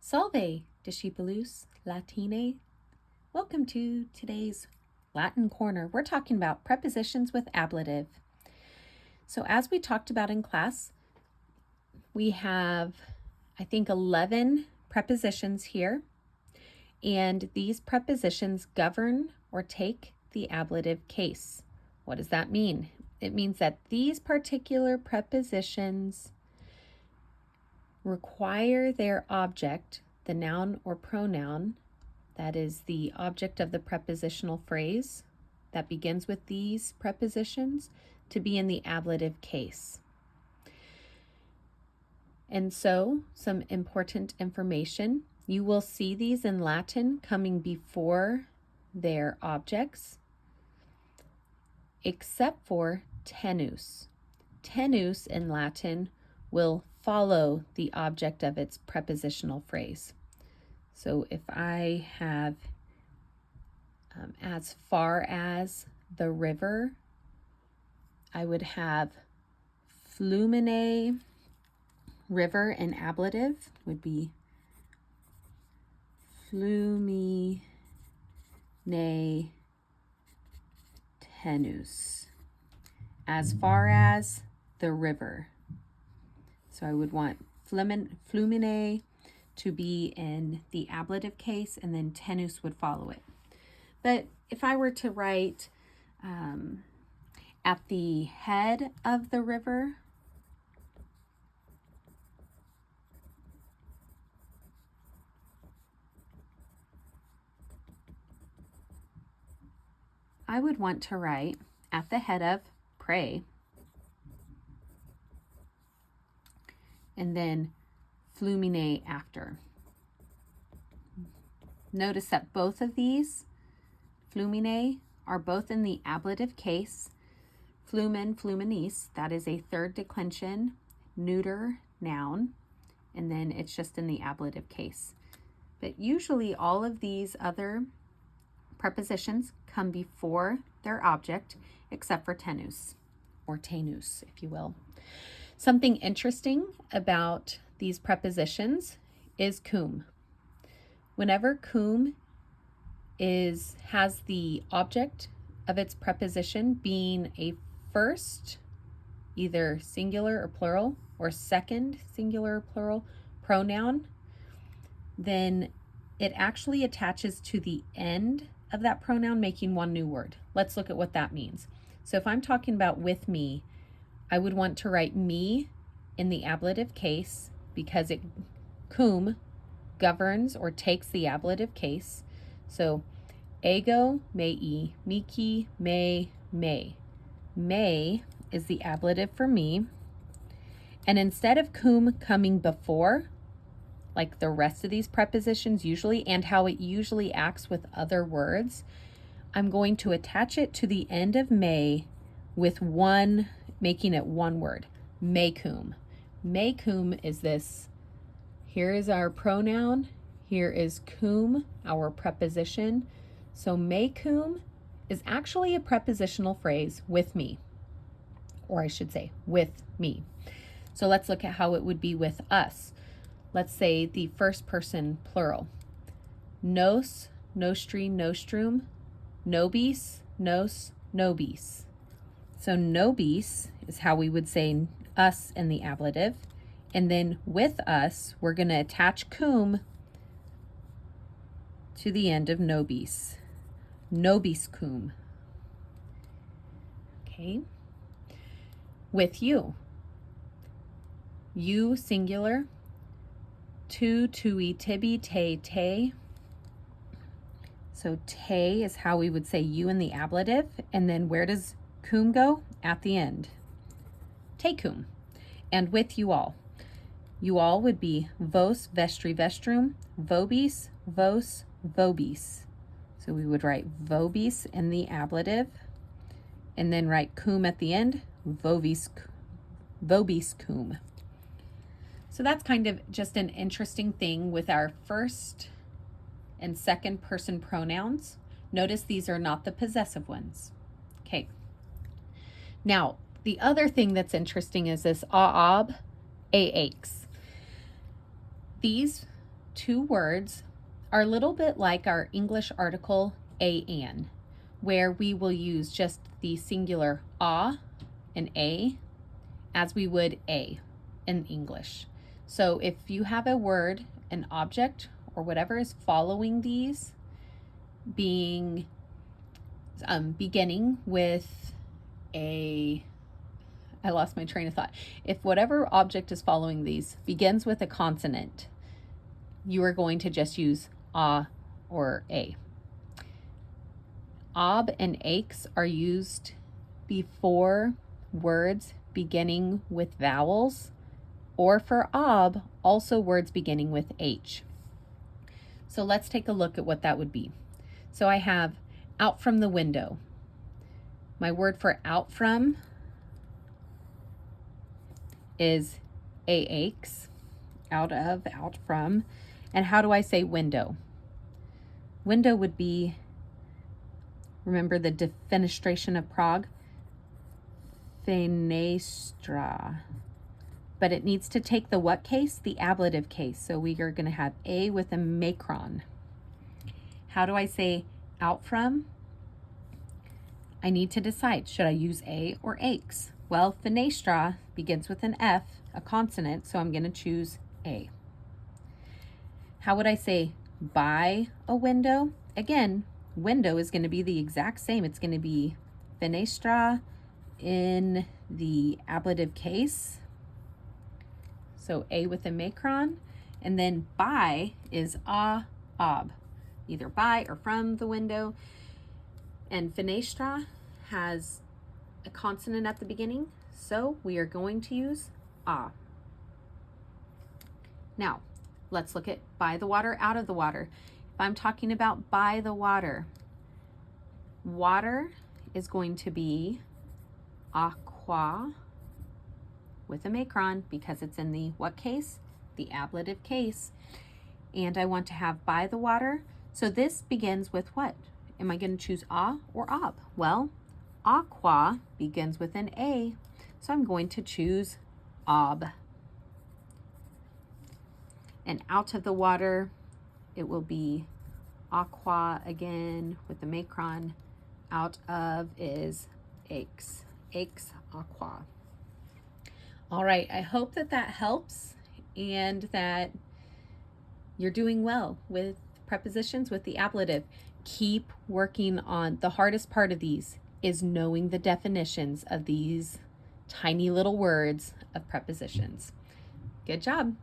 Salve, discipulus Latine. Welcome to today's Latin Corner. We're talking about prepositions with ablative. So as we talked about in class, we have, I think, 11 prepositions here. And these prepositions govern or take the ablative case. What does that mean? It means that these particular prepositions require their object, the noun or pronoun, that is the object of the prepositional phrase that begins with these prepositions, to be in the ablative case. And so, some important information. You will see these in Latin coming before their objects, except for tenus. Tenus in Latin will follow the object of its prepositional phrase. So if I have as far as the river, I would have flumine. River in ablative would be flumine tenus. As far as the river. So I would want flumine to be in the ablative case, and then tenus would follow it. But if I were to write at the head of the river, I would want to write at the head of pray, and then flumine after. Notice that both of these, flumine, are both in the ablative case. Flumen, fluminis, that is a third declension, neuter noun, and then it's just in the ablative case. But usually all of these other prepositions come before their object, except for tenus, or tenus, if you will. Something interesting about these prepositions is cum. Whenever cum has the object of its preposition being a first, either singular or plural, or second singular or plural pronoun, then it actually attaches to the end of that pronoun, making one new word. Let's look at what that means. So if I'm talking about with me, I would want to write me in the ablative case because cum governs or takes the ablative case. So ego, mei, miki, me. Me is the ablative for me. And instead of cum coming before, like the rest of these prepositions usually, and how it usually acts with other words, I'm going to attach it to the end of me with one, making it one word, mecum. Mecum is this. Here is our pronoun. Here is cum, our preposition. So mecum is actually a prepositional phrase with me, or I should say with me. So let's look at how it would be with us. Let's say the first person plural. Nos, nostri, nostrum, nobis, nos, nobis. So nobis is how we would say us in the ablative. And then with us, we're going to attach cum to the end of nobis. Nobis cum. Okay. With you. You singular. Tu, tui, tibi, te. So te is how we would say you in the ablative. And then where does cum go? At the end. Tecum. And with you all. You all would be vos, vestri, vestrum, vobis, vos, vobis. So we would write vobis in the ablative and then write cum at the end, vobis cum. So that's kind of just an interesting thing with our first and second person pronouns. Notice these are not the possessive ones. Okay. Now, the other thing that's interesting is this aab, aax. These two words are a little bit like our English article a an, where we will use just the singular a and a as we would a in English. So if you have a word, an object, or whatever is following these, beginning with I lost my train of thought. If whatever object is following these begins with a consonant, you are going to just use a or a. Ob and aches are used before words beginning with vowels, or for ob, also words beginning with H. So let's take a look at what that would be. So I have out from the window. My word for out from is ax, out of, out from. And how do I say window? Window would be, remember the defenestration of Prague? Fenestra. But it needs to take the what case? The ablative case. So we are going to have a with a macron. How do I say out from? I need to decide, should I use a or aches? Well, fenestra begins with an F, a consonant, so I'm going to choose a. How would I say by a window? Again, window is going to be the exact same. It's going to be fenestra in the ablative case. So a with a macron. And then by is a, ob, either by or from the window. And fenestra has a consonant at the beginning, so we are going to use a. Now, let's look at by the water, out of the water. If I'm talking about by the water, water is going to be aqua with a macron because it's in the what case? The ablative case. And I want to have by the water. So this begins with what? Am I going to choose a or ob? Well, aqua begins with an A, so I'm going to choose ob. And out of the water, it will be aqua again with the macron. Out of is aches, aqua. All right, I hope that helps and that you're doing well with prepositions with the ablative. Keep working on the hardest part of these is knowing the definitions of these tiny little words of prepositions. Good job.